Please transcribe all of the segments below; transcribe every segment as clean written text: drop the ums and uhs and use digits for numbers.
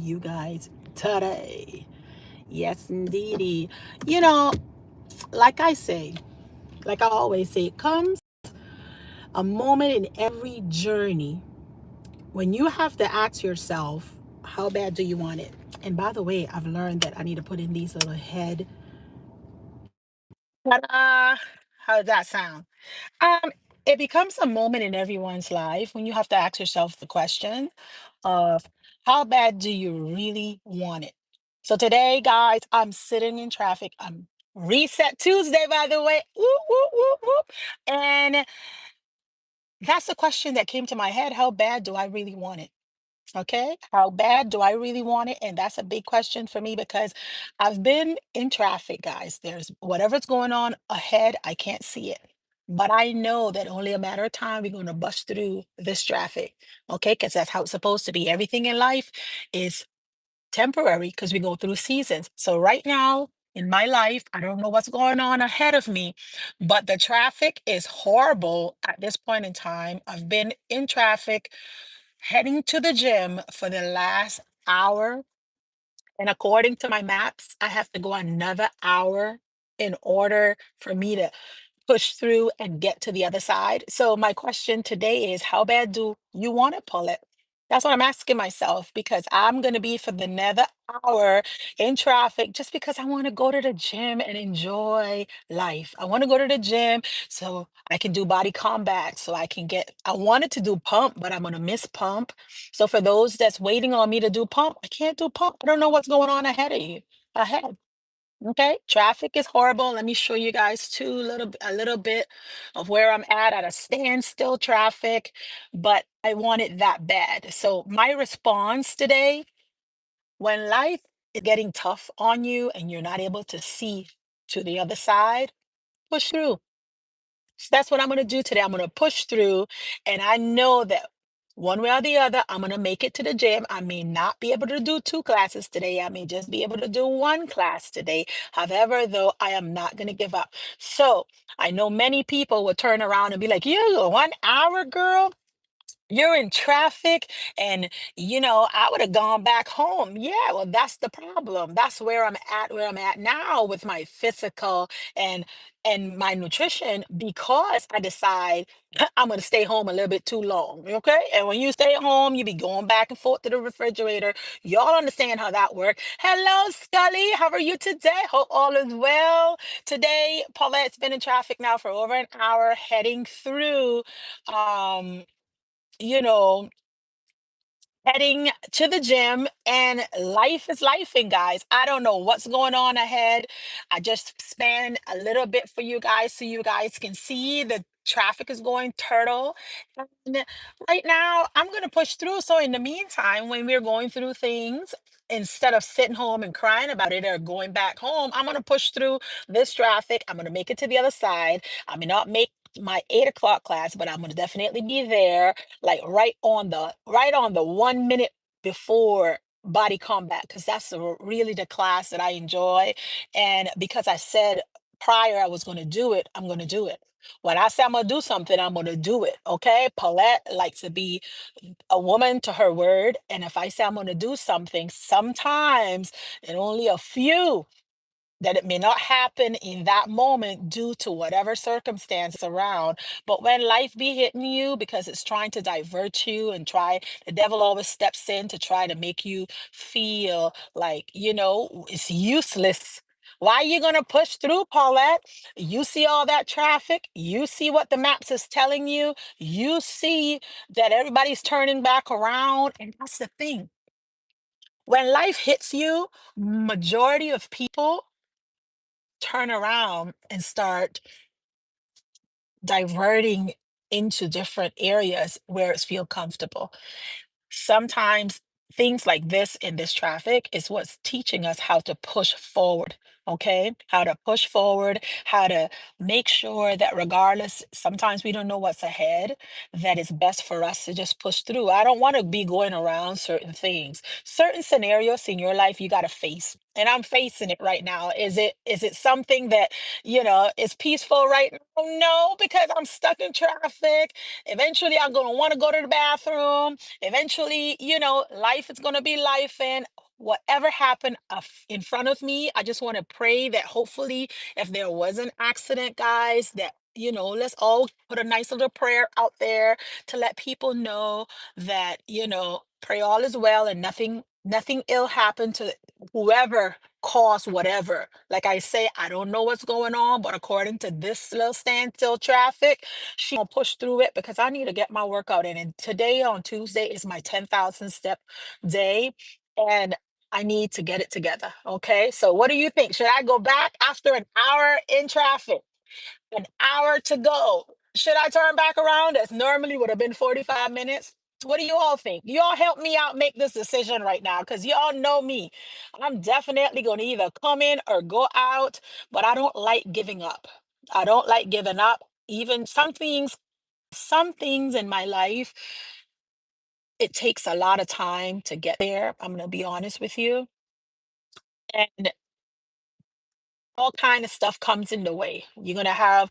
you guys today. Yes, indeedy. You know, like I say, like I always say, it comes a moment in every journey when you have to ask yourself, how bad do you want it? And by the way, I've learned that I need to put in these little head. Ta-da! How does that sound? Um, it becomes a moment in everyone's life when you have to ask yourself the question of how bad do you really want it? So today, guys, I'm sitting in traffic. I'm Reset Tuesday, by the way. Whoop, whoop, whoop, whoop. And that's the question that came to my head. How bad do I really want it? Okay. How bad do I really want it? And that's a big question for me because I've been in traffic, guys. There's whatever's going on ahead, I can't see it. But I know that only a matter of time we're going to bust through this traffic. Okay. Because that's how it's supposed to be. Everything in life is temporary because we go through seasons. So right now, in my life, I don't know what's going on ahead of me, but the traffic is horrible at this point in time. I've been in traffic heading to the gym for the last hour. And according to my maps, I have to go another hour in order for me to push through and get to the other side. So my question today is, how bad do you want to pull it? That's what I'm asking myself because I'm going to be for the another hour in traffic just because I want to go to the gym and enjoy life. I want to go to the gym so I can do body combat, so I can get, I wanted to do pump, but I'm going to miss pump. So for those that's waiting on me to do pump, I can't do pump. I don't know what's going on ahead of you. Ahead. Okay, traffic is horrible. Let me show you guys too a little bit of where I'm at a standstill traffic, but I want it that bad. So my response today, when life is getting tough on you and you're not able to see to the other side, push through. So that's what I'm going to do today. I'm going to push through. And I know that one way or the other, I'm going to make it to the gym. I may not be able to do two classes today. I may just be able to do one class today. However, though, I am not going to give up. So I know many people will turn around and be like, you, 1 hour, girl? You're in traffic and I would have gone back home. Yeah, well, that's the problem. That's where I'm at now with my physical and my nutrition because I decide I'm going to stay home a little bit too long. Okay, and when you stay home you be going back and forth to the refrigerator. Y'all understand how that works. Hello, Scully, how are you today? Hope all is well. Today Paulette's been in traffic now for over an hour heading through um you know, heading to the gym, and life is lifing, guys. I don't know what's going on ahead. I just spanned a little bit for you guys so you guys can see the traffic is going turtle. And right now, I'm going to push through. So, in the meantime, when we're going through things, instead of sitting home and crying about it or going back home, I'm going to push through this traffic. I'm going to make it to the other side. I may not make my 8 o'clock class, but I'm going to definitely be there like right on the 1 minute before body combat because that's really the class that I enjoy. And because I said prior I was going to do it, I'm going to do it. When I say I'm going to do something, I'm going to do it. Okay, Paulette likes to be a woman to her word, and if I say I'm going to do something, sometimes and only a few that it may not happen in that moment due to whatever circumstance around. But when life be hitting you because it's trying to divert you and try, the devil always steps in to try to make you feel like, it's useless. Why are you going to push through, Paulette? You see all that traffic. You see what the maps is telling you. You see that everybody's turning back around. And that's the thing. When life hits you, majority of people turn around and start diverting into different areas where it's feel comfortable. Sometimes things like this in this traffic is what's teaching us how to push forward. Okay, how to push forward, how to make sure that regardless, sometimes we don't know what's ahead, that it's best for us to just push through. I don't want to be going around certain things, certain scenarios in your life you got to face. and I'm facing it right now. Is it something that, is peaceful right now? No, because I'm stuck in traffic. Eventually I'm going to want to go to the bathroom. Eventually, life is going to be life, and whatever happened in front of me, I just want to pray that hopefully if there was an accident, guys, that let's all put a nice little prayer out there to let people know that, pray all is well and nothing ill happened to whoever caused whatever. Like I say, I don't know what's going on, but according to this little standstill traffic, she gonna push through it because I need to get my workout in. And today on Tuesday is my 10,000 step day, and I need to get it together. Okay. So what do you think? Should I go back after an hour in traffic? An hour to go. Should I turn back around? That's normally would have been 45 minutes. What do you all think? You all help me out make this decision right now because you all know me. I'm definitely going to either come in or go out, but I don't like giving up. I don't like giving up. Even some things in my life, it takes a lot of time to get there. I'm going to be honest with you. And all kind of stuff comes in the way. You're gonna have,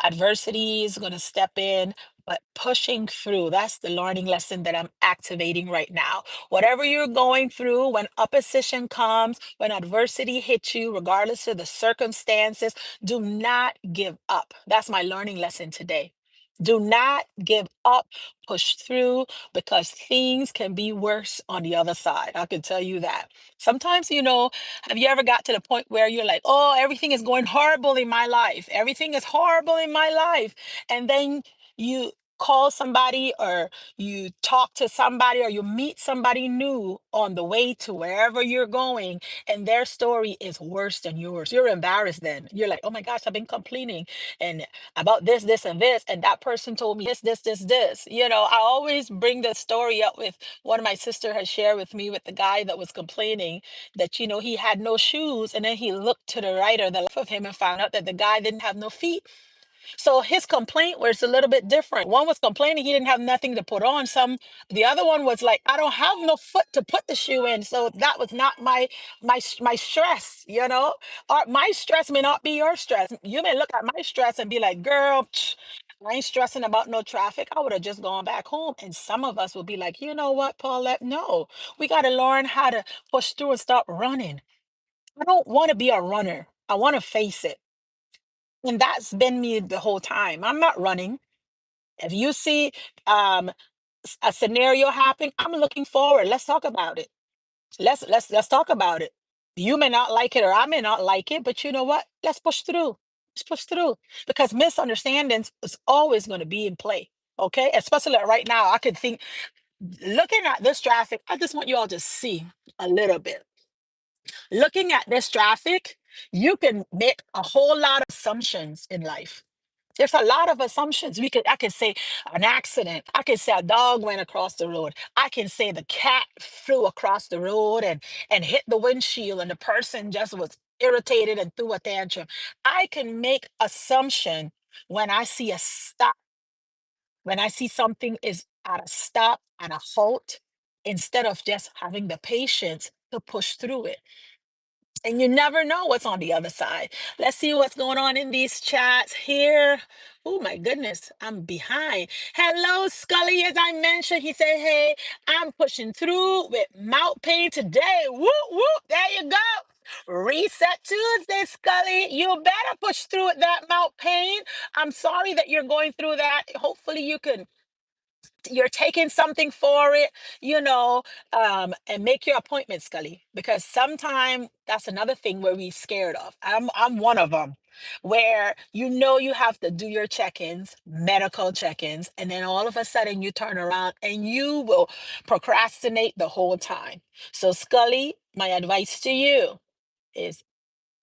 adversity is gonna step in, but pushing through, that's the learning lesson that I'm activating right now. Whatever you're going through, when opposition comes, when adversity hits you, regardless of the circumstances, do not give up. That's my learning lesson today. Do not give up, push through, because things can be worse on the other side. I can tell you that. Sometimes, have you ever got to the point where you're like, oh, everything is going horrible in my life? Everything is horrible in my life. And then you call somebody or you talk to somebody or you meet somebody new on the way to wherever you're going, and their story is worse than yours. You're embarrassed then. You're like, oh my gosh, I've been complaining and about this, this, and this, and that person told me this. I always bring the story up with one of my sister has shared with me with the guy that was complaining that he had no shoes, and then he looked to the right or the left of him and found out that the guy didn't have no feet. So his complaint was a little bit different. One was complaining he didn't have nothing to put on. The other one was like, I don't have no foot to put the shoe in. So that was not my stress, Or my stress may not be your stress. You may look at my stress and be like, girl, I ain't stressing about no traffic. I would have just gone back home. And some of us will be like, you know what, Paulette? No, we got to learn how to push through and stop running. I don't want to be a runner. I want to face it. And that's been me the whole time. I'm not running. If you see um, a scenario happening, I'm looking forward. Let's talk about it. Let's talk about it. You may not like it or I may not like it, but you know what? Let's push through. Let's push through because misunderstandings is always going to be in play. Okay, especially like right now, I could think looking at this traffic. I just want you all to see a little bit. Looking at this traffic, you can make a whole lot of assumptions in life. There's a lot of assumptions. I can say an accident. I can say a dog went across the road. I can say the cat flew across the road and hit the windshield and the person just was irritated and threw a tantrum. I can make assumption when I see a stop, when I see something is at a stop and a halt, instead of just having the patience to push through it. And you never know what's on the other side. Let's see what's going on in these chats here. Oh my goodness, I'm behind. Hello, Scully. As I mentioned, he said, hey, I'm pushing through with mouth pain today. Whoop, whoop. There you go. Reset Tuesday, Scully. You better push through with that mouth pain. I'm sorry that you're going through that. Hopefully you're taking something for it, and make your appointment, Scully, because sometimes that's another thing where we scared of. I'm one of them, where you have to do your check-ins, medical check-ins, and then all of a sudden you turn around and you will procrastinate the whole time. So, Scully, my advice to you is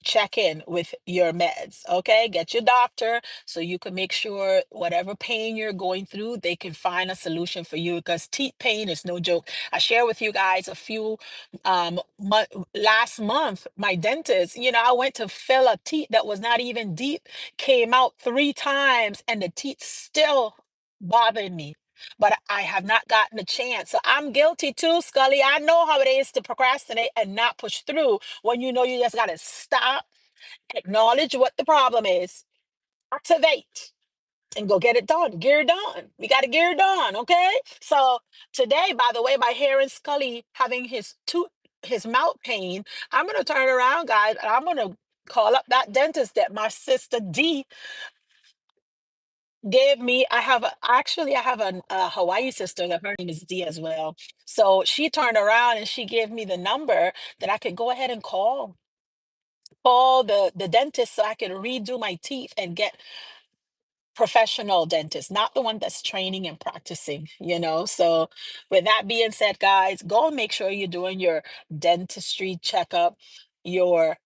check in with your meds. Okay, get your doctor so you can make sure whatever pain you're going through, they can find a solution for you, because teeth pain is no joke. I share with you guys a few last month, my dentist, I went to fill a teeth that was not even deep, came out 3 times, and the teeth still bothered me. but I have not gotten a chance. So I'm guilty too, Scully. I know how it is to procrastinate and not push through when you know you just got to stop, acknowledge what the problem is, activate, and go get it done. Gear done. We got to gear done. Okay. So today, by the way, by hearing Scully having his mouth pain, I'm gonna turn around, guys, and I'm gonna call up that dentist that my sister D gave me. I have a Hawaii sister that her name is D as well. So she turned around and she gave me the number that I could go ahead and call the dentist so I can redo my teeth and get professional dentist, not the one that's training and practicing, you know. So, with that being said, guys, go and make sure you're doing your dentistry checkup, your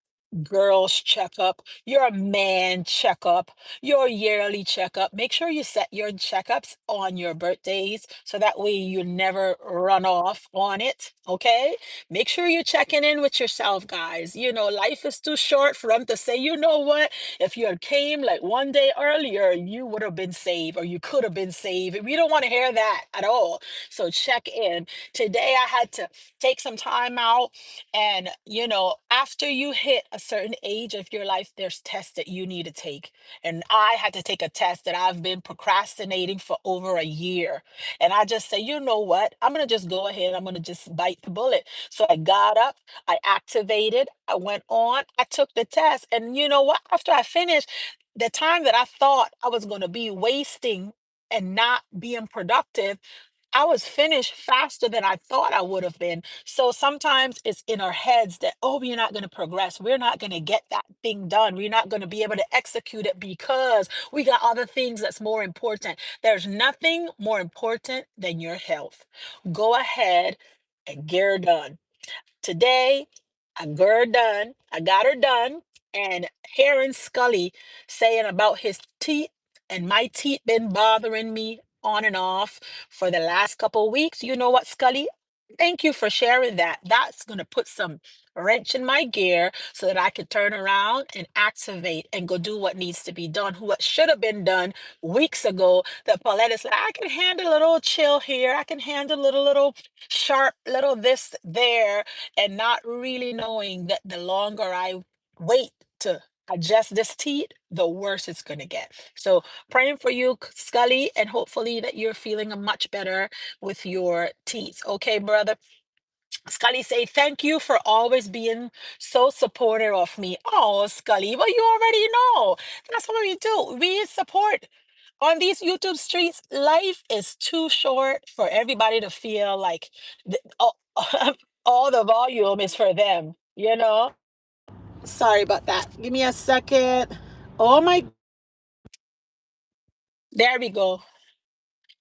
girls checkup, your man checkup, your yearly checkup. Make sure you set your checkups on your birthdays so that way you never run off on it. Okay. Make sure you're checking in with yourself, guys. You know, life is too short for them to say, you know what? If you had came like one day earlier, you would have been saved or you could have been saved. We don't want to hear that at all. So check in. Today I had to take some time out and after you hit a certain age of your life, there's tests that you need to take. And I had to take a test that I've been procrastinating for over a year. And I just say, you know what? I'm gonna just go ahead. I'm gonna just bite the bullet. So I got up, I activated, I went on, I took the test. And you know what? After I finished, the time that I thought I was going to be wasting and not being productive, I was finished faster than I thought I would have been. So sometimes it's in our heads that, oh, we're not going to progress. We're not going to get that thing done. We're not going to be able to execute it because we got other things that's more important. There's nothing more important than your health. Go ahead and get her done. Today, I got her done. I got her done. And hearing Scully saying about his teeth and my teeth been bothering me on and off for the last couple of weeks. You know what, Scully? Thank you for sharing that. That's going to put some wrench in my gear so that I can turn around and activate and go do what needs to be done, what should have been done weeks ago. That Paulette is like, I can handle a little chill here. I can handle a little sharp, little this there, and not really knowing that the longer I wait to adjust this teeth, the worse it's going to get. So, praying for you, Scully, and hopefully that you're feeling much better with your teeth. Okay, brother? Scully say, thank you for always being so supportive of me. Oh, Scully, well, you already know. That's what we do. We support. On these YouTube streets, life is too short for everybody to feel like all, all the volume is for them, you know? Sorry about that. Give me a second. Oh my, there we go.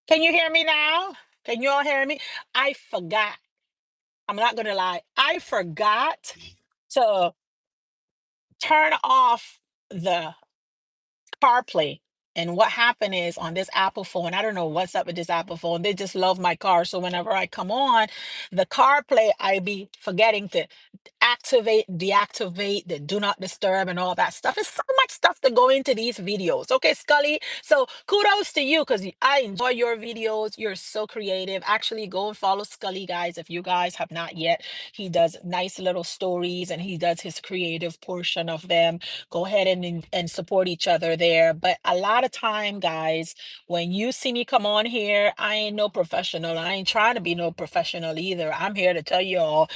Can you hear me now? Can you all hear me? I forgot. I'm not going to lie. I forgot to turn off the CarPlay. And what happened is on this Apple phone, I don't know what's up with this Apple phone. They just love my car. So whenever I come on the CarPlay, I be forgetting to activate, deactivate, the do not disturb, and all that stuff. There's so much stuff to go into these videos. Okay, Scully. So kudos to you because I enjoy your videos. You're so creative. Actually, go and follow Scully, guys, if you guys have not yet. He does nice little stories and he does his creative portion of them. Go ahead and support each other there. But a lot of time, guys, when you see me come on here, I ain't no professional. I ain't trying to be no professional either. I'm here to tell you all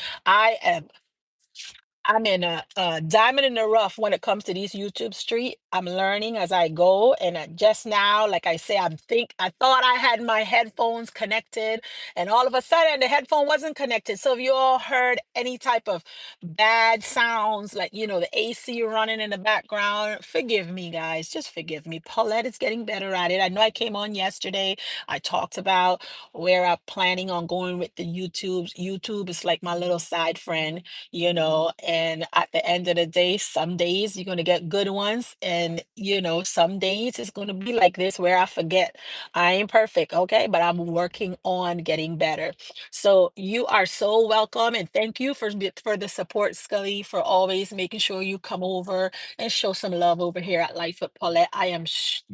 I'm in a diamond in the rough when it comes to these YouTube street. I'm learning as I go, and just now, like I say, I thought I had my headphones connected, and all of a sudden the headphone wasn't connected. So if you all heard any type of bad sounds, like the AC running in the background, forgive me, guys. Just forgive me. Paulette is getting better at it. I know I came on yesterday. I talked about where I'm planning on going with the YouTube. YouTube is like my little side friend, and at the end of the day, some days you're going to get good ones, and And, some days it's going to be like this where I forget. I ain't perfect, okay? But I'm working on getting better. So you are so welcome. And thank you for the support, Scully, for always making sure you come over and show some love over here at Life with Paulette. I am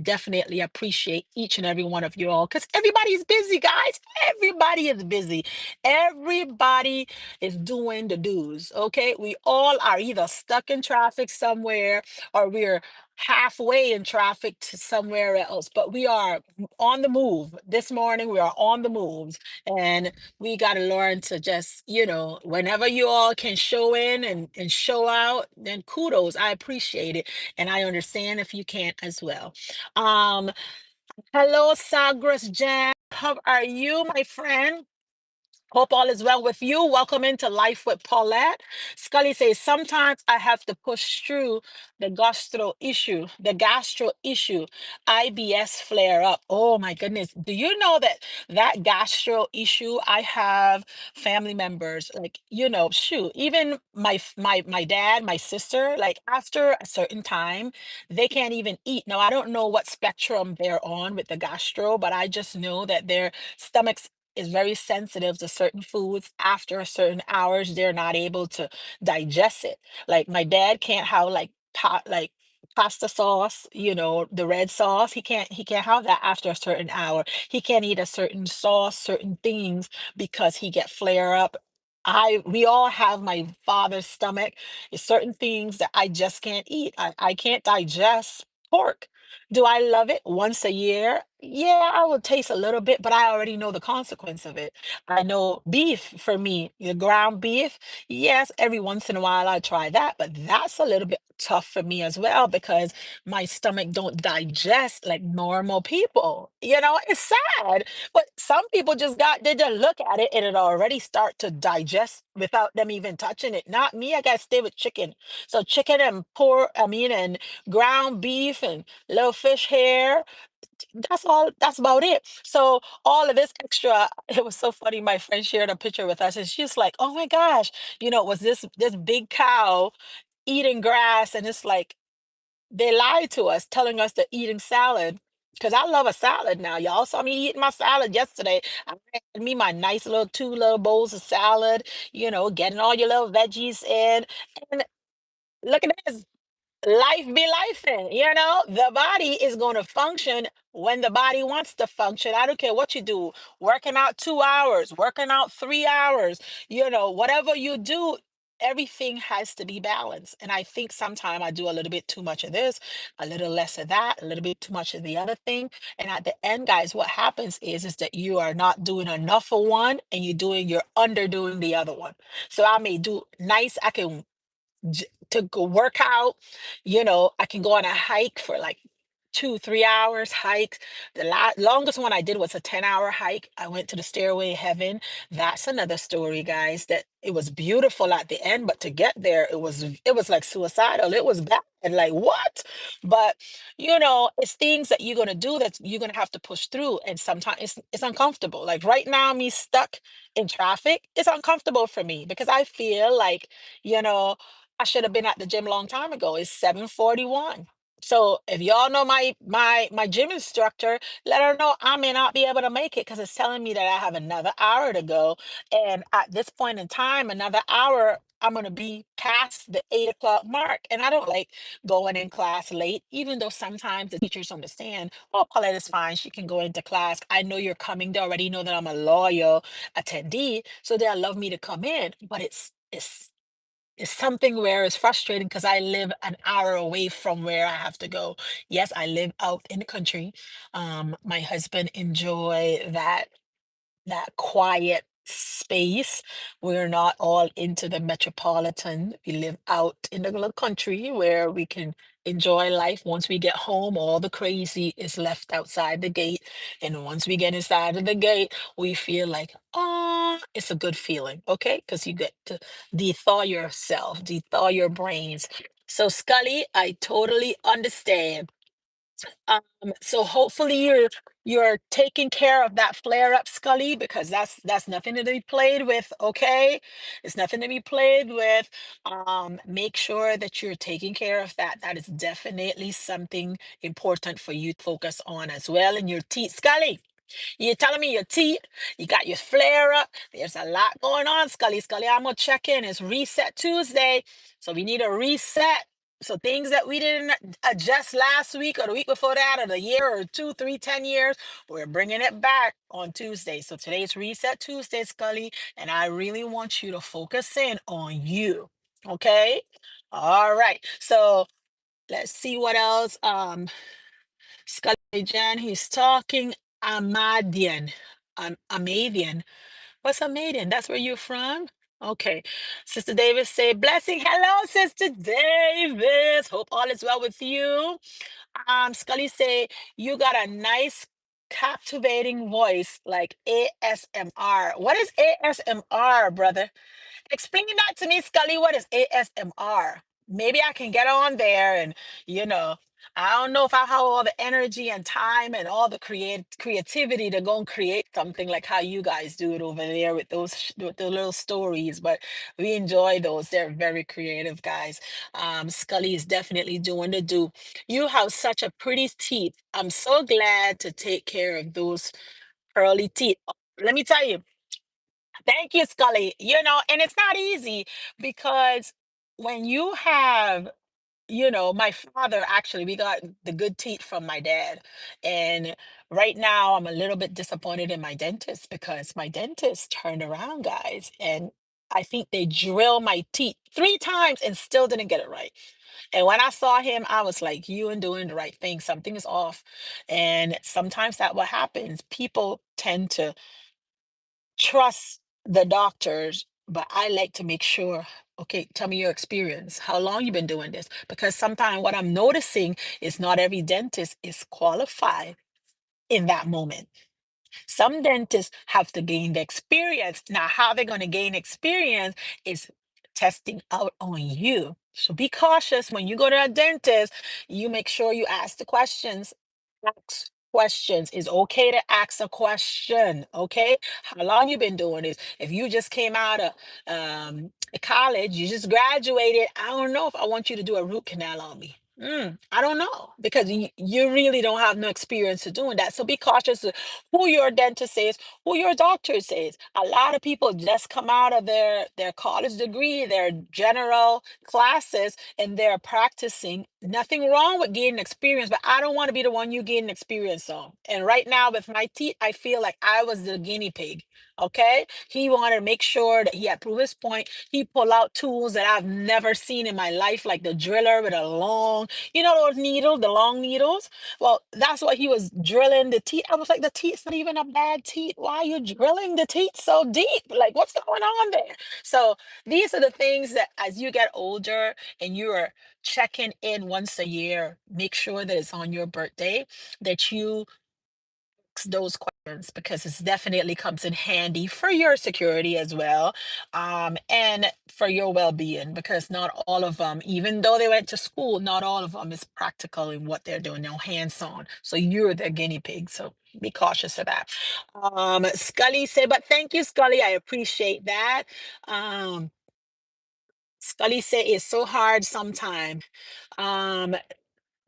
definitely appreciate each and every one of you all because everybody's busy, guys. Everybody is busy. Everybody is doing the do's. Okay. We all are either stuck in traffic somewhere or we're halfway in traffic to somewhere else, but we are on the move. This morning, we are on the move. And we got to learn to just, whenever you all can show in and show out, then kudos. I appreciate it. And I understand if you can't as well. Um, Hello, Sagras Jam. How are you, my friend? Hope all is well with you. Welcome into Life with Paulette. Scully says, sometimes I have to push through the gastro issue, IBS flare up. Oh my goodness. Do you know that gastro issue? I have family members, like, shoot, even my dad, my sister, like after a certain time, they can't even eat. Now, I don't know what spectrum they're on with the gastro, but I just know that their stomachs is very sensitive to certain foods. After a certain hours, they're not able to digest it. Like my dad can't have like pasta sauce, the red sauce. He can't have that after a certain hour. He can't eat a certain sauce, certain things because he get flare up. We all have my father's stomach. There's certain things that I just can't eat. I can't digest pork. Do I love it once a year? Yeah, I will taste a little bit, but I already know the consequence of it. I know beef for me, the ground beef. Yes, every once in a while I try that, but that's a little bit tough for me as well because my stomach don't digest like normal people. It's sad, but some people they just look at it and it already start to digest without them even touching it. Not me. I gotta stay with chicken. So chicken and and ground beef and little fish hair. That's all. That's about it. So all of this extra, it was so funny. My friend shared a picture with us, and she's like, "Oh my gosh, it was this big cow eating grass?" And it's like they lied to us, telling us they're eating salad. Because I love a salad now. Y'all saw me eating my salad yesterday. I had me my nice little two little bowls of salad. Getting all your little veggies in, and look at this. Life be life, the body is going to function when the body wants to function. I don't care what you do, working out 2 hours, working out 3 hours, whatever you do, everything has to be balanced. And I think sometimes I do a little bit too much of this, a little less of that, a little bit too much of the other thing. And at the end, guys, what happens is that you are not doing enough for one and you're underdoing the other one. So I may do nice, I can to go work out. I can go on a hike for like 2, 3 hours hike. The longest one I did was a 10-hour hike. I went to the Stairway of Heaven. That's another story, guys, that it was beautiful at the end, but to get there, it was like suicidal. It was bad. Like what? But it's things that you're gonna do that you're gonna have to push through. And sometimes it's uncomfortable. Like right now, me stuck in traffic, it's uncomfortable for me because I feel like, you know, I should have been at the gym a long time ago. It's 7:41. So if y'all know my gym instructor, let her know I may not be able to make it because it's telling me that I have another hour to go. And at this point in time, another hour, I'm gonna be past the 8 o'clock mark. And I don't like going in class late, even though sometimes the teachers understand, oh, Paulette is fine. She can go into class. I know you're coming. They already know that I'm a loyal attendee, so they'll love me to come in. But it's something where it's frustrating because I live an hour away from where I have to go. Yes, I live out in the country. My husband enjoy that quiet space. We're not all into the metropolitan. We live out in the little country where we can enjoy life. Once we get home, all the crazy is left outside the gate. And once we get inside of the gate, we feel like, oh, it's a good feeling, okay? Because you get to thaw yourself, thaw your brains. So, Scully, I totally understand. Um, so hopefully you're taking care of that flare up, Scully, because that's nothing to be played with, okay? It's nothing to be played with. Make sure that you're taking care of that. That is definitely something important for you to focus on as well. And your teeth, Scully. You're telling me your teeth, you got your flare up. There's a lot going on, Scully. Scully, I'm gonna check in. It's Reset Tuesday. So we need a reset. So things that we didn't adjust last week or the week before that, or the year or two, three, 10 years, we're bringing it back on Tuesday. So today's Reset Tuesday, Scully, and I really want you to focus in on you. Okay? All right. So let's see what else. Scully Jan, he's talking Amadian. Amadian. What's Amadian? That's where you're from? Okay. Sister Davis say, blessing. Hello, Sister Davis. Hope all is well with you. Scully say, you got a nice captivating voice like ASMR. What is ASMR, brother? Explain that to me, Scully. What is ASMR? Maybe I can get on there and, you know, I don't know if I have all the energy and time and all the creativity to go and create something like how you guys do it over there with those with the little stories, but we enjoy those. They're very creative guys. Scully is definitely doing the do. You have such a pretty teeth. I'm so glad to take care of those pearly teeth. Let me tell you, thank you, Scully. And it's not easy because when you have, my father actually, we got the good teeth from my dad. And right now, I'm a little bit disappointed in my dentist because my dentist turned around, guys. And I think they drilled my teeth 3 times and still didn't get it right. And when I saw him, I was like, you ain't doing the right thing. Something is off. And sometimes that what happens. People tend to trust the doctors, but I like to make sure, okay, tell me your experience. How long you been doing this? Because sometimes what I'm noticing is not every dentist is qualified in that moment. Some dentists have to gain the experience. Now, how they're going to gain experience is testing out on you. So be cautious when you go to a dentist. You make sure you ask the questions. Ask questions. It's okay to ask a question. Okay, how long you been doing this? If you just came out of college, you just graduated. I don't know if I want you to do a root canal on me. I don't know because you really don't have no experience of doing that. So be cautious who your dentist is, who your doctor says. A lot of people just come out of their college degree, their general classes, and they're practicing. Nothing wrong with gaining experience, but I don't want to be the one you gain experience on. And right now with my teeth, I feel like I was the guinea pig. Okay, he wanted to make sure that he had proved his point. He pulled out tools that I've never seen in my life, like the driller with a long, those needles, the long needles. Well, that's what he was drilling the teeth. I was like, the teeth's not even a bad teeth. Why are you drilling the teeth so deep? Like, what's going on there? So these are the things that as you get older and you're checking in once a year, make sure that it's on your birthday, that you ask those questions because it definitely comes in handy for your security as well, and for your well-being because not all of them, even though they went to school, not all of them is practical in what they're doing now, hands-on. So you're the guinea pig. So be cautious of that. Scully said, but thank you, Scully. I appreciate that. Um, Scully said it's so hard sometimes. Um,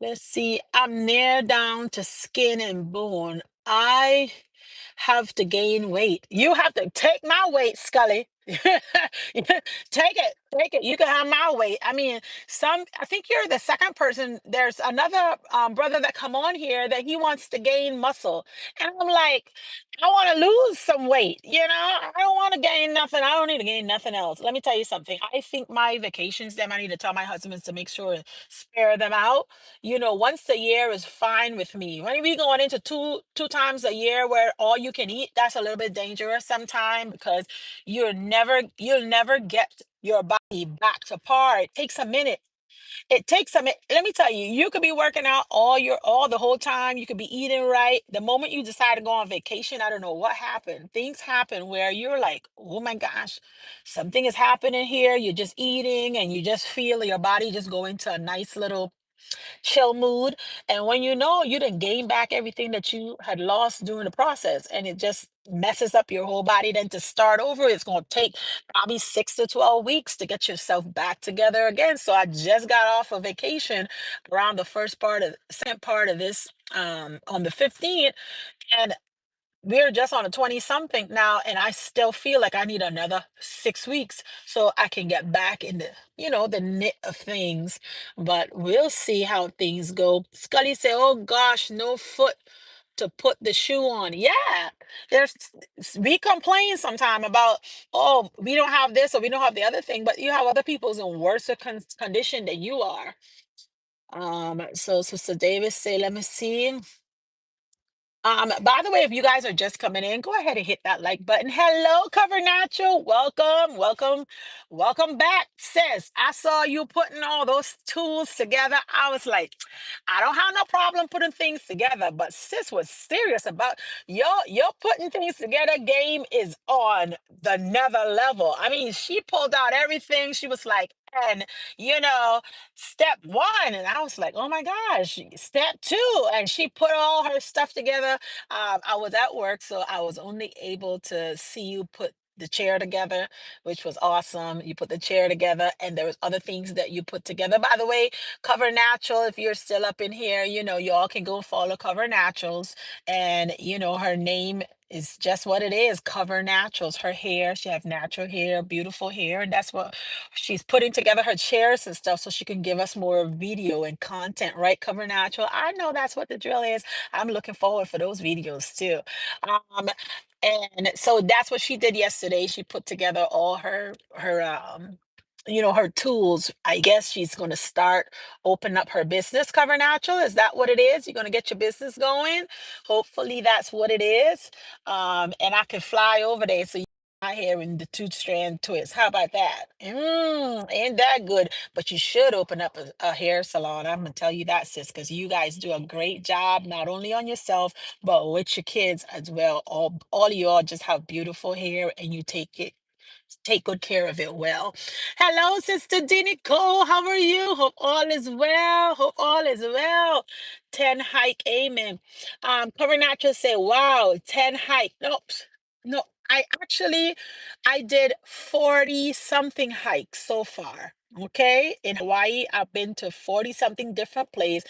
let's see. I'm near down to skin and bone. I have to gain weight. You have to take my weight, Scully. Take it. Take it. You can have my weight. I mean, I think you're the second person. There's another brother that come on here that he wants to gain muscle. And I'm like, I want to lose some weight. I don't want to gain nothing. I don't need to gain nothing else. Let me tell you something. I think my vacations, them, I need to tell my husbands to make sure and spare them out. Once a year is fine with me. When we going into two times a year where all you can eat, that's a little bit dangerous sometimes because you'll never get your body back to par. It takes a minute. It takes a minute. Let me tell you, you could be working out all the whole time. You could be eating right. The moment you decide to go on vacation, I don't know what happened. Things happen where you're like, oh my gosh, something is happening here. You're just eating and you just feel your body just go into a nice little chill mood. And when you know, you didn't gain back everything that you had lost during the process, and it just messes up your whole body. Then to start over, it's going to take probably 6 to 12 weeks to get yourself back together again. So I just got off of vacation around the first part of second part of this on the 15th, and we're just on a 20 something now, and I still feel like I need another 6 weeks so I can get back in the, the knit of things. But we'll see how things go. Scully say, oh gosh, no foot to put the shoe on. Yeah, there's we complain sometime about, oh, we don't have this or we don't have the other thing, but you have other people's in worse condition than you are. So Sister Davis say, let me see. By the way, if you guys are just coming in, go ahead and hit that like button. Hello, Cover Natural. Welcome, welcome, welcome back, sis. I saw you putting all those tools together. I was like, I don't have no problem putting things together, but sis was serious about your putting things together game is on the another level. I mean, she pulled out everything. She was like, and you know, step one, and I was like, oh my gosh, step two, and she put all her stuff together. I was at work, so I was only able to see you put the chair together, which was awesome. You put the chair together, and there was other things that you put together. By the way, Cover Natural, if you're still up in here, you all can go follow Cover Naturals, and her name is just what it is, Cover Naturals. Her hair, she have natural hair, beautiful hair, and that's what she's putting together her chairs and stuff so she can give us more video and content, right? Cover Natural. I know that's what the drill is. I'm looking forward for those videos too. Um, and so that's what she did yesterday. She put together all her tools. I guess she's going to start open up her business. Cover Natural, is that what it is? You're going to get your business going? Hopefully that's what it is. And I can fly over there so you my hair in the two strand twist. How about that? Ain't that good? But you should open up a hair salon. I'm gonna tell you that, sis, because you guys do a great job, not only on yourself, but with your kids as well. All of y'all just have beautiful hair, and you take good care of it well. Hello, Sister Dinico. How are you? Hope all is well. Hope all is well. 10 hike, amen. Cover Natural say, wow, 10 hike. Nope. No, I did 40 something hikes so far. Okay. In Hawaii, I've been to 40 something different places.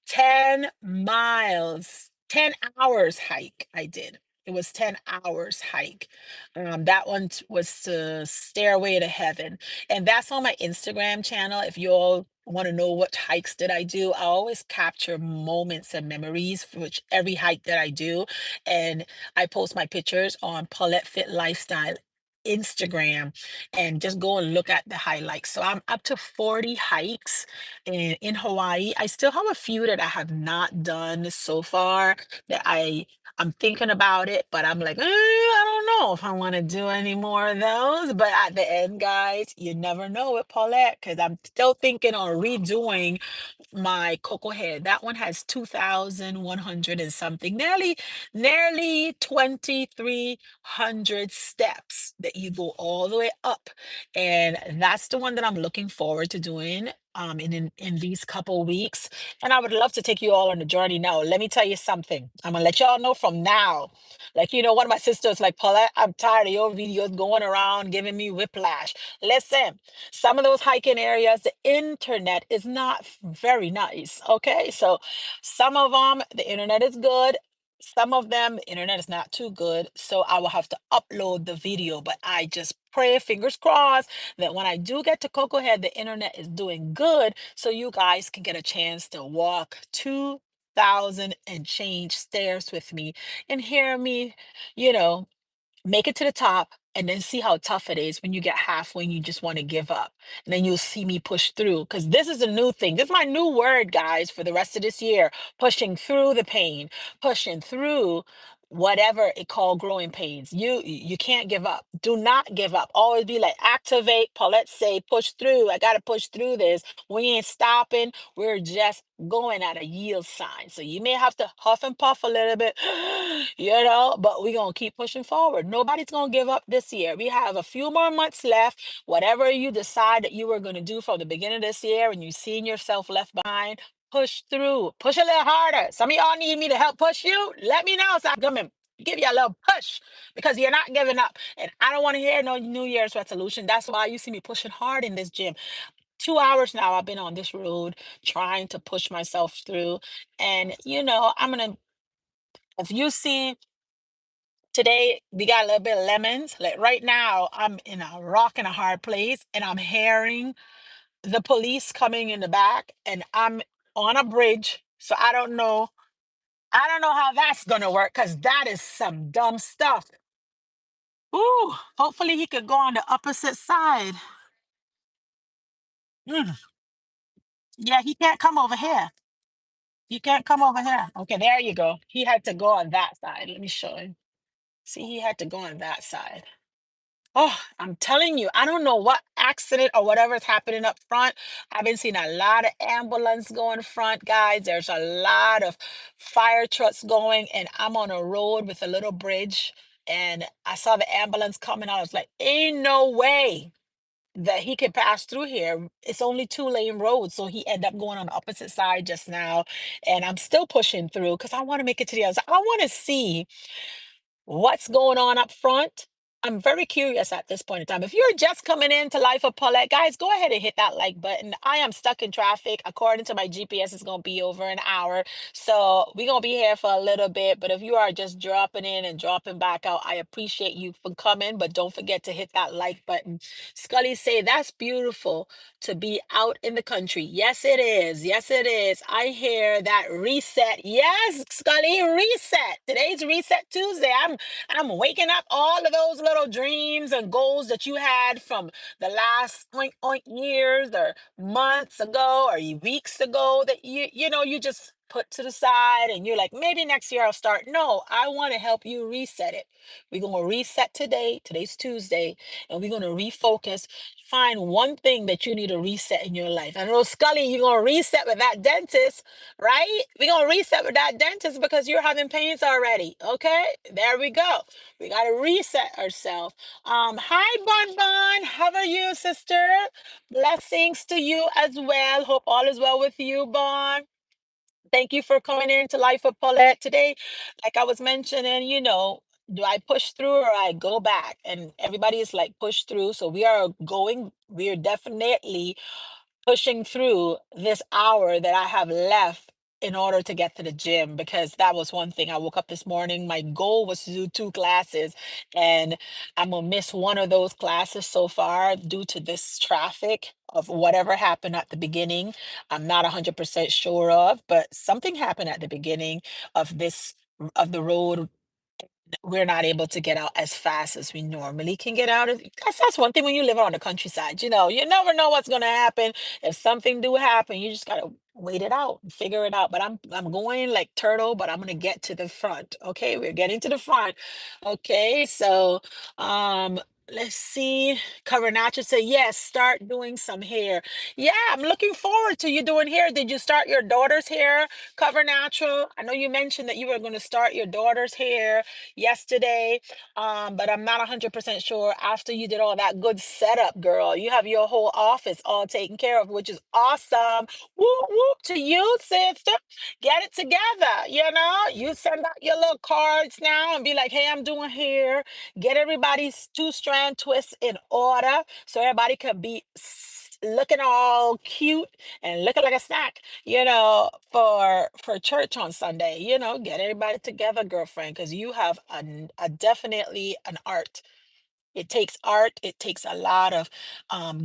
10 miles, 10 hours hike I did. It was 10 hours hike. That one was to Stairway to Heaven. And that's on my Instagram channel. If you all want to know what hikes did I do, I always capture moments and memories for which every hike that I do. And I post my pictures on Paulette Fit Lifestyle Instagram, and just go and look at the highlights. So I'm up to 40 hikes in Hawaii. I still have a few that I have not done so far that I'm thinking about it, but I'm like, I don't know if I want to do any more of those. But at the end, guys, you never know with Paulette, because I'm still thinking on redoing my Coco head. That one has 2,100 and something, nearly 2,300 steps that you go all the way up. And that's the one that I'm looking forward to doing in these couple weeks. And I would love to take you all on a journey. Now, let me tell you something. I'm gonna let y'all know from now. Like, one of my sisters, like, Paulette, I'm tired of your videos going around giving me whiplash. Listen, some of those hiking areas, the internet is not very nice. Okay. So some of them, the internet is good. Some of them, the internet is not too good. So I will have to upload the video. But I just pray, fingers crossed, that when I do get to Coco Head, the internet is doing good. So you guys can get a chance to walk 2,000 and change stairs with me and hear me, you know, make it to the top, and then see how tough it is when you get halfway and you just want to give up. And then you'll see me push through, because this is a new thing. This is my new word, guys, for the rest of this year: pushing through the pain, pushing through whatever it called growing pains. You can't give up. Do not give up. Always be like, activate. Paulette say, push through. I gotta push through this. We ain't stopping. We're just going at a yield sign. So you may have to huff and puff a little bit, but we're going to keep pushing forward. Nobody's going to give up this year. We have a few more months left. Whatever you decide that you were going to do from the beginning of this year and you've seen yourself left behind, push through. Push a little harder. Some of y'all need me to help push you. Let me know so I can come and give you a little push because you're not giving up. And I don't want to hear no New Year's resolution. That's why you see me pushing hard in this gym. 2 hours now I've been on this road trying to push myself through. And I'm gonna if you see today we got a little bit of lemons. Like right now, I'm in a rock and a hard place and I'm hearing the police coming in the back and I'm on a bridge. So I don't know. I don't know how that's gonna work because that is some dumb stuff. Ooh, hopefully he could go on the opposite side. Mm, yeah, he can't come over here. You can't come over here. Okay, there you go. He had to go on that side. Let me show him. See, he had to go on that side. Oh, I'm telling you, I don't know what accident or whatever's happening up front. I've been seeing a lot of ambulance going front, guys. There's a lot of fire trucks going, and I'm on a road with a little bridge. And I saw the ambulance coming. I was like, ain't no way that he could pass through here. It's only two-lane road, so he ended up going on the opposite side just now. And I'm still pushing through because I want to make it to the other side. I want to see what's going on up front. I'm very curious at this point in time. If you're just coming into Life of Paulette, guys, go ahead and hit that like button. I am stuck in traffic. According to my GPS, it's going to be over an hour. So we're going to be here for a little bit. But if you are just dropping in and dropping back out, I appreciate you for coming. But don't forget to hit that like button. Scully say, that's beautiful to be out in the country. Yes, it is. Yes, it is. I hear that reset. Yes, Scully, reset. Today's Reset Tuesday. I'm waking up all of those little dreams and goals that you had from the last oink oink years or months ago or weeks ago that you just put to the side and you're like, maybe next year I'll start. No, I want to help you reset it. We're going to reset today. Today's Tuesday, and we're going to refocus. Find one thing that you need to reset in your life. I know, Scully, you're going to reset with that dentist, right? We're going to reset with that dentist because you're having pains already. Okay, there we go. We got to reset ourselves. Hi, Bon Bon. How are you, sister? Blessings to you as well. Hope all is well with you, Bon. Thank you for coming in to Life of Paulette today. Like I was mentioning, do I push through or I go back? And everybody is like push through. So we are definitely pushing through this hour that I have left in order to get to the gym because that was one thing. I woke up this morning. My goal was to do two classes, and I'm gonna miss one of those classes so far due to this traffic of whatever happened at the beginning. I'm not 100% sure of, but something happened at the beginning of this of the road. We're not able to get out as fast as we normally can get out. That's one thing when you live on the countryside. You never know what's going to happen. If something do happen, you just gotta wait it out and figure it out. But I'm going like turtle, but I'm gonna get to the front. Okay, we're getting to the front. Okay, so um. Let's see. Cover Natural say, yes, start doing some hair. Yeah, I'm looking forward to you doing hair. Did you start your daughter's hair, Cover Natural? I know you mentioned that you were going to start your daughter's hair yesterday, but I'm not 100% sure. After you did all that good setup, girl, you have your whole office all taken care of, which is awesome. Whoop whoop to you, sister. Get it together. You send out your little cards now and be like, hey, I'm doing hair. Get everybody's two-strand twists in order so everybody can be looking all cute and looking like a snack, for church on Sunday. Get everybody together, girlfriend, because you have a definitely an art. It takes art. It takes a lot of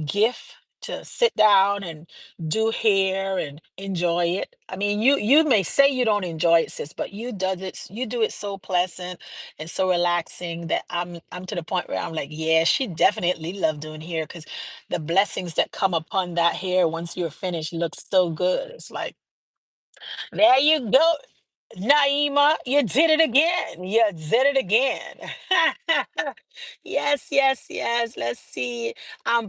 gift to sit down and do hair and enjoy it. I mean, you may say you don't enjoy it, sis, but you do it so pleasant and so relaxing that I'm to the point where I'm like, yeah, she definitely loved doing hair because the blessings that come upon that hair once you're finished looks so good. It's like, there you go. Naima, you did it again. You did it again. Yes, yes, yes. Let's see.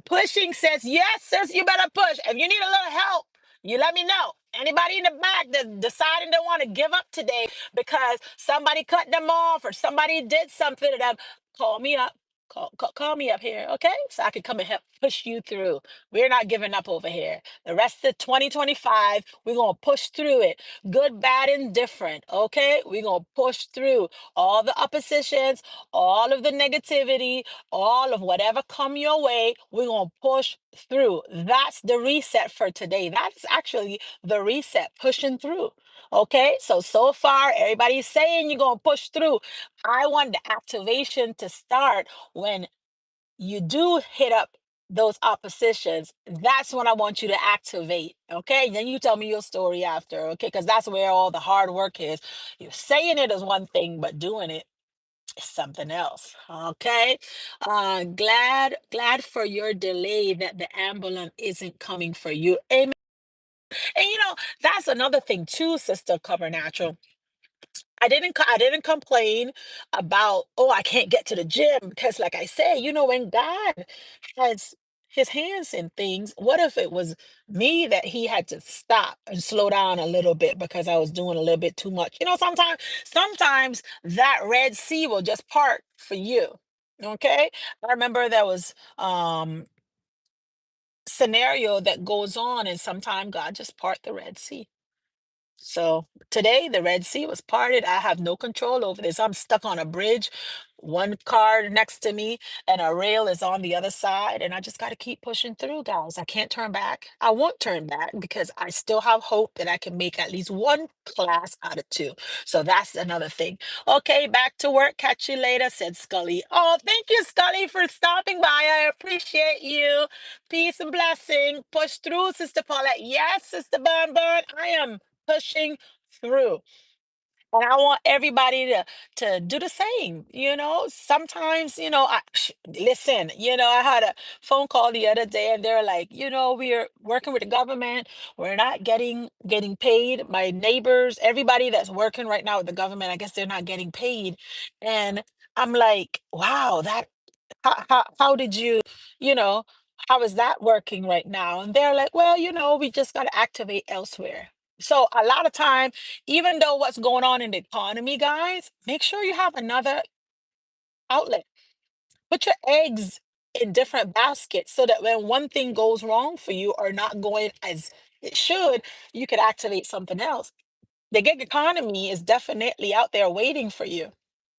Pushing says, yes, sis, you better push. If you need a little help, you let me know. Anybody in the back that's deciding they want to give up today because somebody cut them off or somebody did something to them, call me up. Call me up here, okay? So I can come and help push you through. We're not giving up over here. The rest of 2025, we're going to push through it. Good, bad, and different, okay? We're going to push through all the oppositions, all of the negativity, all of whatever come your way. We're going to push through. That's the reset for today. That's actually the reset, pushing through. Okay, so far everybody's saying you're gonna push through. I want the activation to start when you do hit up those oppositions. That's when I want you to activate. Okay, then you tell me your story after. Okay, because that's where all the hard work is. You're saying it is one thing, but doing it is something else. Okay, glad for your delay that the ambulance isn't coming for you. Amen. And that's another thing too, Sister Cover Natural. I didn't complain about, oh, I can't get to the gym, because like I said, when God has his hands in things, what if it was me that he had to stop and slow down a little bit because I was doing a little bit too much? Sometimes that Red Sea will just part for you. Okay? I remember there was scenario that goes on, and sometimes God just part the Red Sea. So today the Red Sea was parted. I have no control over this. I'm stuck on a bridge, one car next to me, and a rail is on the other side. And I just got to keep pushing through, guys. I can't turn back. I won't turn back because I still have hope that I can make at least one class out of two. So that's another thing. Okay, back to work. Catch you later, said Scully. Oh, thank you, Scully, for stopping by. I appreciate you. Peace and blessing. Push through, Sister Paulette. Yes, Sister Burn Burn. I am pushing through. And I want everybody to do the same. Sometimes, listen, I had a phone call the other day, and they're like, we're working with the government. We're not getting paid. My neighbors, everybody that's working right now with the government, I guess they're not getting paid. And I'm like, wow, how did you know, how is that working right now? And they're like, well, we just got to activate elsewhere. So a lot of time, even though what's going on in the economy, guys, make sure you have another outlet. Put your eggs in different baskets so that when one thing goes wrong for you or not going as it should, you could activate something else. The gig economy is definitely out there waiting for you.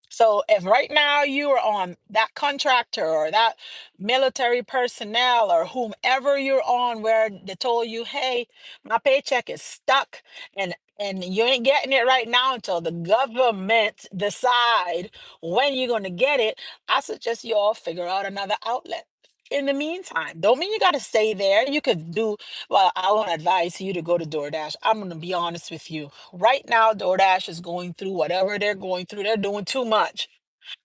So if right now you are on that contractor or that military personnel or whomever you're on, where they told you, hey, my paycheck is stuck, and you ain't getting it right now until the government decide when you're going to get it, I suggest you all figure out another outlet. In the meantime, don't mean you got to stay there. You could do, well, I won't advise you to go to DoorDash. I'm going to be honest with you. Right now, DoorDash is going through whatever they're going through. They're doing too much.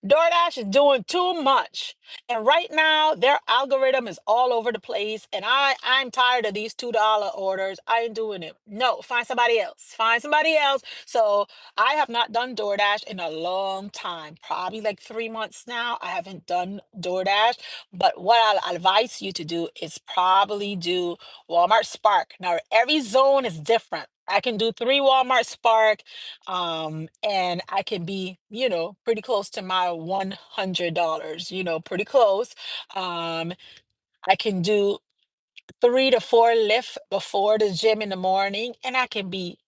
DoorDash is doing too much. And right now, their algorithm is all over the place. And I'm tired of these $2 orders. I ain't doing it. No, find somebody else. Find somebody else. So I have not done DoorDash in a long time, probably like 3 months now. I haven't done DoorDash. But what I'll advise you to do is probably do Walmart Spark. Now, every zone is different. I can do three Walmart Spark, and I can be, pretty close to my $100, pretty close. Um, I can do 3 to 4 lift before the gym in the morning, and I can be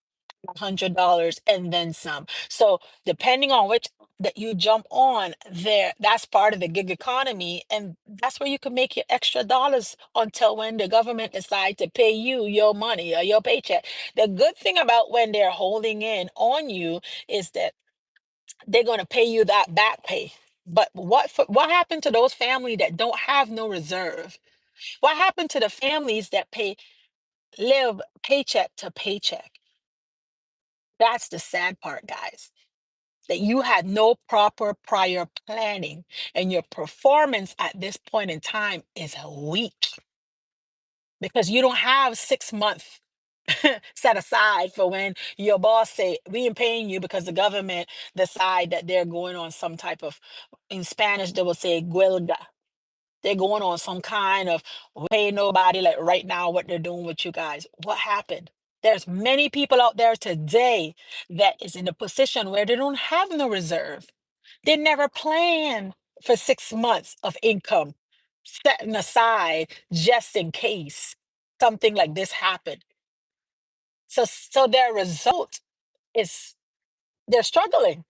$100 and then some. So depending on which that you jump on there, that's part of the gig economy, and that's where you can make your extra dollars until when the government decide to pay you your money or your paycheck. The good thing about when they're holding in on you is that they're going to pay you that back pay. But what happened to those families that don't have no reserve? What happened to the families that live paycheck to paycheck? That's the sad part, guys. That you had no proper prior planning, and your performance at this point in time is weak because you don't have 6 months set aside for when your boss say we ain't paying you because the government decide that they're going on some type of, in Spanish they will say huelga. They're going on some kind of pay nobody, like right now what they're doing with you guys. What happened? There's many people out there today that is in a position where they don't have no reserve. They never plan. for 6 months of income setting aside just in case something like this happened. So their result is they're struggling.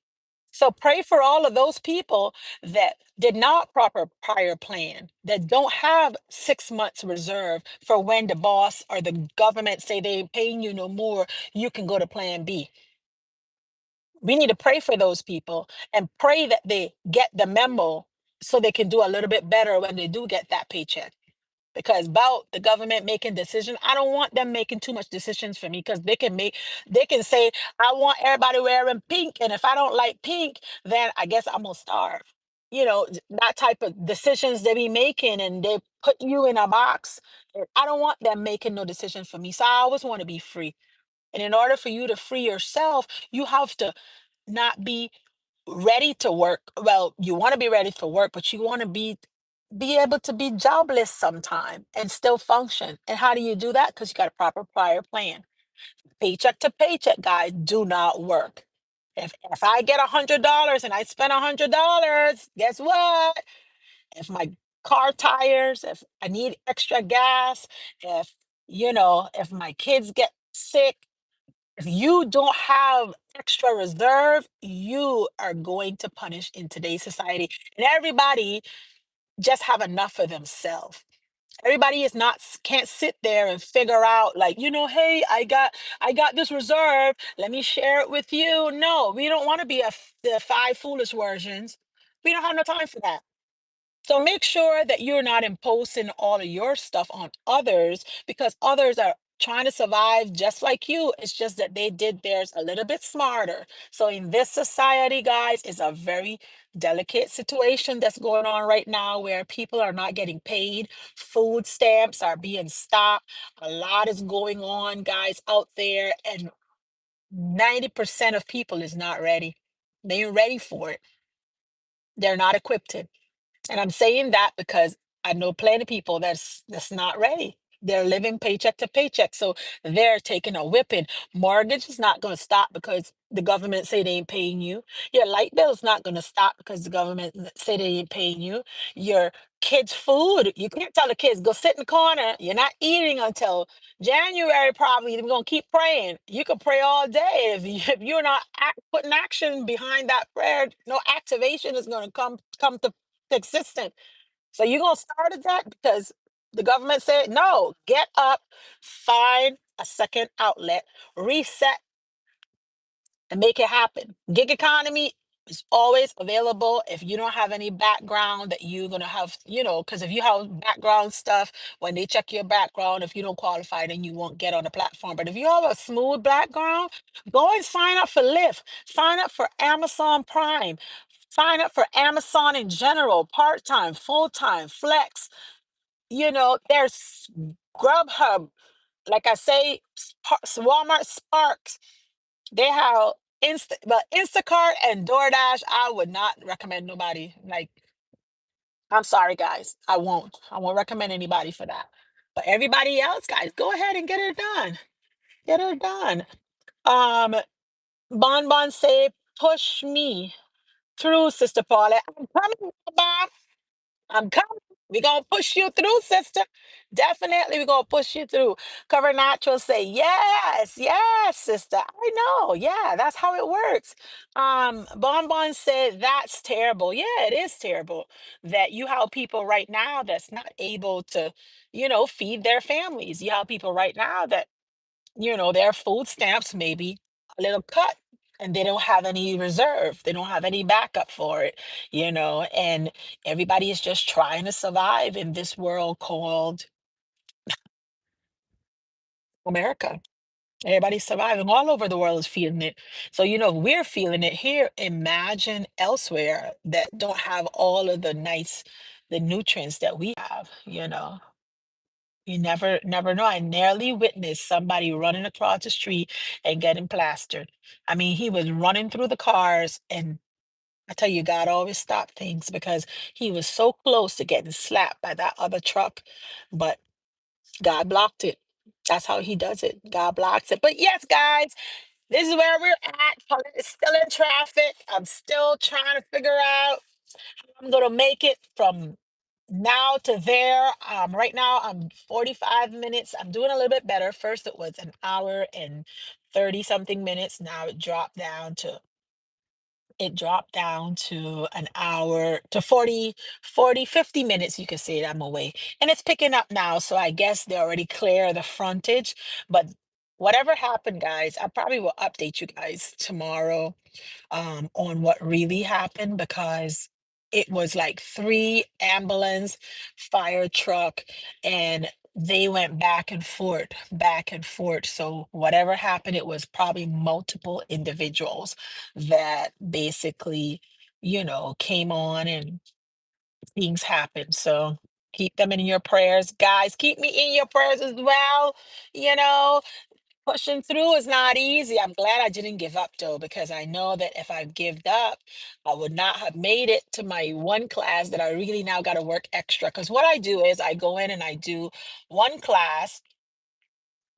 So pray for all of those people that did not proper prior plan, that don't have 6 months reserve for when the boss or the government say they ain't paying you no more, you can go to plan B. We need to pray for those people and pray that they get the memo so they can do a little bit better when they do get that paycheck. Because about the government making decisions, I don't want them making too much decisions for me because they can say, I want everybody wearing pink. And if I don't like pink, then I guess I'm gonna starve. That type of decisions they be making and they put you in a box. And I don't want them making no decision for me. So I always want to be free. And in order for you to free yourself, you have to not be ready to work. Well, you want to be ready for work, but you want to be able to be jobless sometime and still function. And how do you do that? Because you got a proper prior plan. Paycheck to paycheck, guys, do not work. If I get $100 and I spend $100, guess what? If my car tires, if I need extra gas, if if my kids get sick, if you don't have extra reserve, you are going to punish in today's society. And everybody just have enough for themselves. Everybody is not can't sit there and figure out like, hey, I got this reserve. Let me share it with you. No, we don't want to be the five foolish versions. We don't have no time for that. So make sure that you're not imposing all of your stuff on others because others are trying to survive just like you. It's just that they did theirs a little bit smarter. So in this society, guys, is a very delicate situation that's going on right now where people are not getting paid. Food stamps are being stopped. A lot is going on, guys, out there, and 90% of people is not ready. They ain't ready for it. They're not equipped. And I'm saying that because I know plenty of people that's not ready. They're living paycheck to paycheck. So they're taking a whipping. Mortgage is not going to stop because the government say they ain't paying you. Your light bill is not going to stop because the government say they ain't paying you. Your kids' food, you can't tell the kids, go sit in the corner. You're not eating until January, probably. We're going to keep praying. You can pray all day. If you're not putting action behind that prayer, no activation is going to come to existent. So you're gonna start at that because the government said no. Get up, find a second outlet, reset, and make it happen. Gig economy is always available if you don't have any background that you're gonna have, because if you have background stuff, when they check your background, if you don't qualify, then you won't get on the platform. But if you have a smooth background, go and sign up for Lyft, sign up for Amazon Prime, sign up for Amazon in general, part-time, full-time, flex. There's Grubhub, like I say, Walmart Sparks. They have but Instacart and DoorDash. I would not recommend nobody. Like, I'm sorry, guys. I won't recommend anybody for that. But everybody else, guys, go ahead and get it done. Get it done. Um, Bon say, push me through, Sister Paula. I'm coming, Bon. I'm coming. We're gonna push you through, sister. Definitely, we're gonna push you through. Cover Natural say, yes, yes, sister. I know. Yeah, that's how it works. Bon said that's terrible. Yeah, it is terrible that you have people right now that's not able to, feed their families. You have people right now that their food stamps maybe a little cut and they don't have any reserve. They don't have any backup for it, and everybody is just trying to survive in this world called America. Everybody's surviving all over the world is feeling it. So, we're feeling it here. Imagine elsewhere that don't have all of the nutrients that we have, You never know. I nearly witnessed somebody running across the street and getting plastered. I mean, he was running through the cars, and I tell you, God always stop things because he was so close to getting slapped by that other truck, but God blocked it. That's how he does it. God blocks it. But yes, guys, this is where we're at. Paulette is still in traffic. I'm still trying to figure out. I'm gonna make it from now to there. Right now I'm 45 minutes. I'm doing a little bit better. First it was an hour and 30 something minutes. Now it dropped down to an hour to 50 minutes. You could say that I'm away. And it's picking up now. So I guess they already clear the frontage. But whatever happened, guys, I probably will update you guys tomorrow on what really happened, because it was like three ambulance, fire truck, and they went back and forth, back and forth. So whatever happened, it was probably multiple individuals that basically, came on and things happened. So keep them in your prayers. Guys, keep me in your prayers as well. You know, Pushing through is not easy. I'm glad I didn't give up though, because I know that if I gave up, I would not have made it to my one class that I really now got to work extra. Because what I do is I go in and I do one class.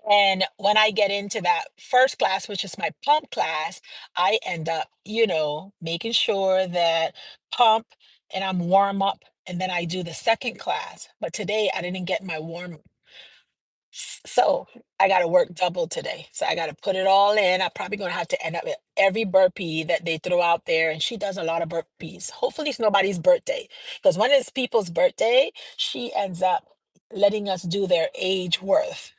And when I get into that first class, which is my pump class, I end up, making sure that pump and I'm warm up. And then I do the second class. But today I didn't get my warm, so I got to work double today. So I got to put it all in. I'm probably going to have to end up with every burpee that they throw out there. And she does a lot of burpees. Hopefully, it's nobody's birthday. Because when it's people's birthday, she ends up letting us do their age worth.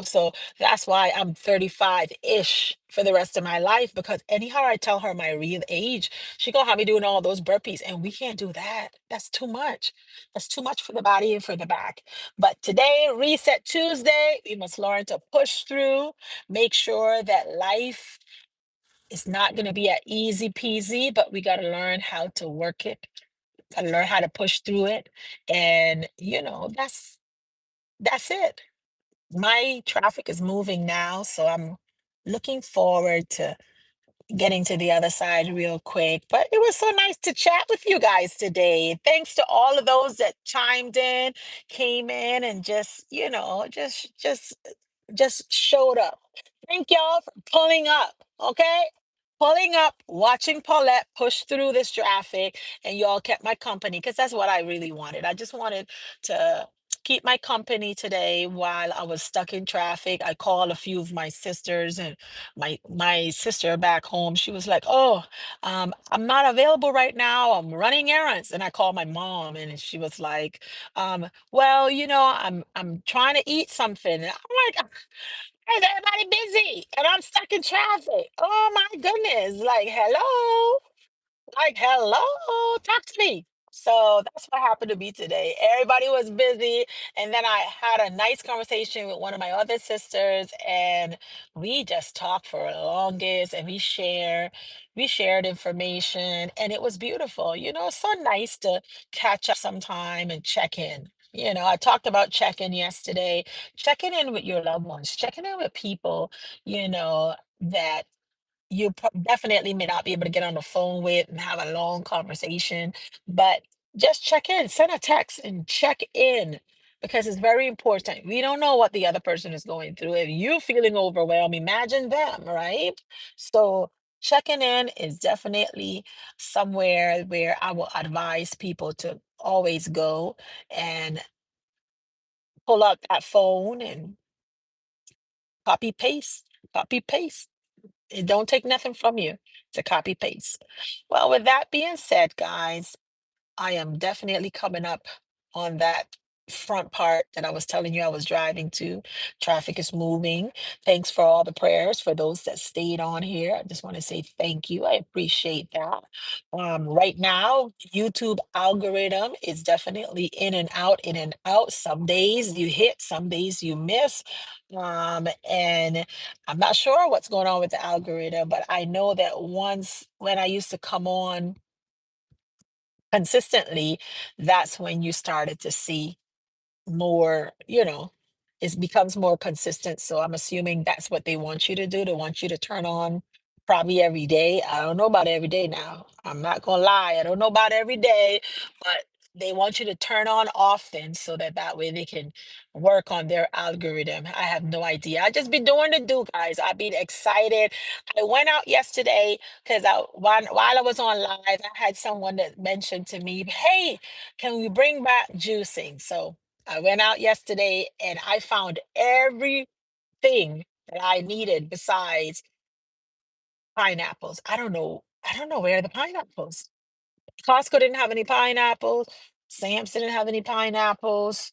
So that's why I'm 35-ish for the rest of my life. Because anyhow I tell her my real age, she gonna have me doing all those burpees. And we can't do that. That's too much. That's too much for the body and for the back. But today, Reset Tuesday, we must learn to push through, make sure that life is not going to be a easy peasy, but we got to learn how to work it, got to learn how to push through it. And, that's it. My traffic is moving now, so I'm looking forward to getting to the other side real quick. But it was so nice to chat with you guys today. Thanks to all of those that chimed in, came in, and just showed up. Thank y'all for pulling up. Okay. Pulling up, watching Paulette push through this traffic, and y'all kept my company, because that's what I really wanted. I just wanted to keep my company today while I was stuck in traffic. I called a few of my sisters, and my sister back home, she was like, "Oh, I'm not available right now. I'm running errands." And I called my mom, and she was like, "Well, I'm trying to eat something." And I'm like, "Is everybody busy? And I'm stuck in traffic. Oh my goodness. Like, hello." Like, hello, talk to me. So that's what happened to me today. Everybody was busy. And then I had a nice conversation with one of my other sisters, and we just talked for the longest, and we shared information, and it was beautiful. It's so nice to catch up sometime and check in. I talked about check-in yesterday, checking in with your loved ones, checking in with people, that you definitely may not be able to get on the phone with and have a long conversation, but just check in, send a text and check in, because it's very important. We don't know what the other person is going through. If you're feeling overwhelmed, imagine them, right? So checking in is definitely somewhere where I will advise people to always go and pull out that phone and copy paste, copy paste. It don't take nothing from you to copy paste. Well, with that being said, guys, I am definitely coming up on that front part that I was telling you I was driving to. Traffic is moving. Thanks for all the prayers for those that stayed on here. I just want to say thank you. I appreciate that. Right now, YouTube algorithm is definitely in and out, in and out. Some days you hit, some days you miss. And I'm not sure what's going on with the algorithm, but I know that once when I used to come on consistently, that's when you started to see more, it becomes more consistent. So I'm assuming that's what they want you to do. They want you to turn on probably every day. I don't know about every day now. I'm not gonna lie. I don't know about every day, but they want you to turn on often so that that way they can work on their algorithm. I have no idea. I just be doing the do, guys. I've been excited. I went out yesterday because while I was on live, I had someone that mentioned to me, "Hey, can we bring back juicing?" So I went out yesterday and I found everything that I needed besides pineapples. I don't know where are the pineapples. Costco didn't have any pineapples. Sam's didn't have any pineapples.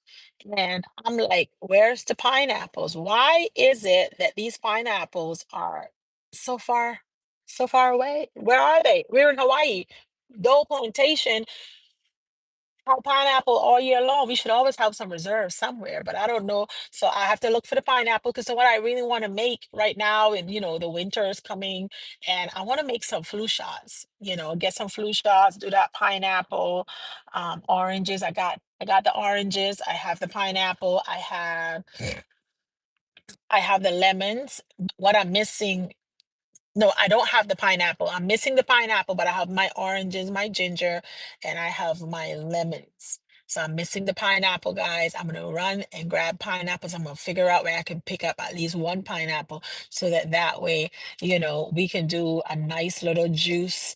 And I'm like, where's the pineapples? Why is it that these pineapples are so far, so far away? Where are they? We're in Hawaii. Dole Plantation have pineapple all year long. We should always have some reserves somewhere, but I don't know. So I have to look for the pineapple because what I really want to make right now, and the winter is coming, and I want to make some flu shots. Get some flu shots, do that pineapple, oranges. I got the oranges. I have the pineapple. I have the lemons. What I'm missing, no, I don't have the pineapple. I'm missing the pineapple, but I have my oranges, my ginger, and I have my lemons. So I'm missing the pineapple, guys. I'm gonna run and grab pineapples. I'm gonna figure out where I can pick up at least one pineapple so that way, we can do a nice little juice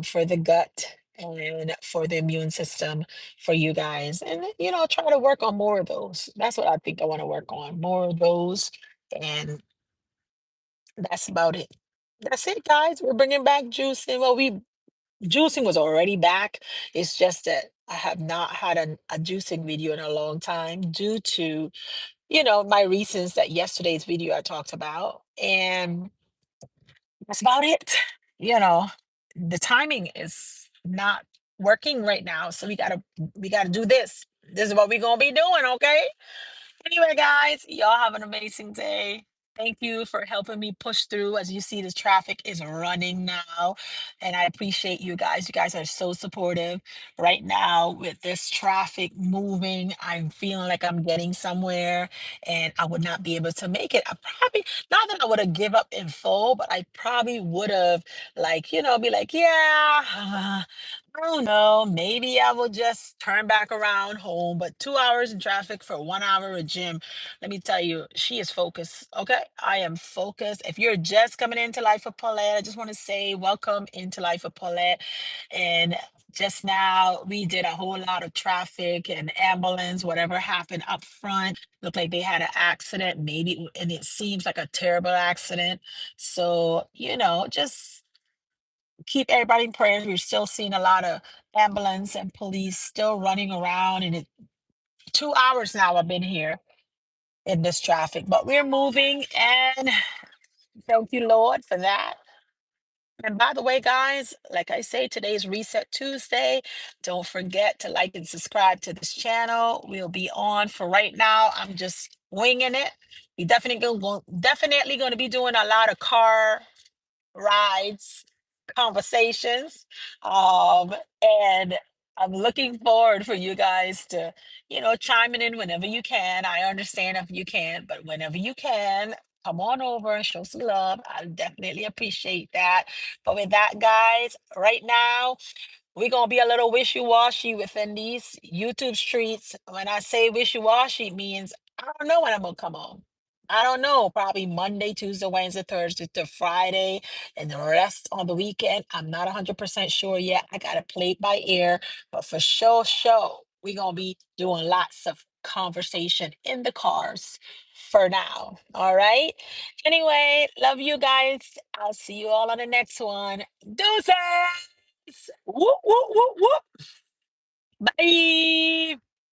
for the gut and for the immune system for you guys. And try to work on more of those. That's what I think I want to work on. More of those. And that's about it. That's it, guys. We're bringing back juicing. Well, juicing was already back. It's just that I have not had a juicing video in a long time due to, my reasons that yesterday's video I talked about. And that's about it. You know, the timing is not working right now. So we gotta do this. This is what we're gonna be doing, okay? Anyway, guys, y'all have an amazing day. Thank you for helping me push through. As you see, the traffic is running now, and I appreciate you guys. You guys are so supportive. Right now, with this traffic moving, I'm feeling like I'm getting somewhere, and I would not be able to make it. I probably, not that I would have give up in full, but I probably would have, like, be like, yeah. I don't know. Maybe I will just turn back around home. But 2 hours in traffic for 1 hour at gym. Let me tell you, she is focused. Okay. I am focused. If you're just coming into Life of Paulette, I just want to say welcome into Life of Paulette. And just now we did a whole lot of traffic and ambulance, whatever happened up front. Looked like they had an accident, maybe, and it seems like a terrible accident. So, just keep everybody in prayers. We're still seeing a lot of ambulance and police still running around, and 2 hours now I've been here in this traffic, but we're moving, and thank you, Lord, for that. And by the way, guys, like I say, today's Reset Tuesday. Don't forget to like and subscribe to this channel. We'll be on for right now. I'm just winging it. We definitely going to be doing a lot of car rides, conversations. Um, and I'm looking forward for you guys to, chiming in whenever you can. I understand if you can't, but whenever you can, come on over and show some love. I definitely appreciate that. But with that, guys, right now, we're gonna be a little wishy-washy within these YouTube streets. When I say wishy-washy, it means I don't know when I'm gonna come home. I don't know, probably Monday, Tuesday, Wednesday, Thursday to Friday, and the rest on the weekend. I'm not 100% sure yet. I gotta play it by ear, but for sure, we're gonna be doing lots of conversation in the cars for now. All right. Anyway, love you guys. I'll see you all on the next one. Deuces! Whoop, whoop, whoop, whoop. Bye.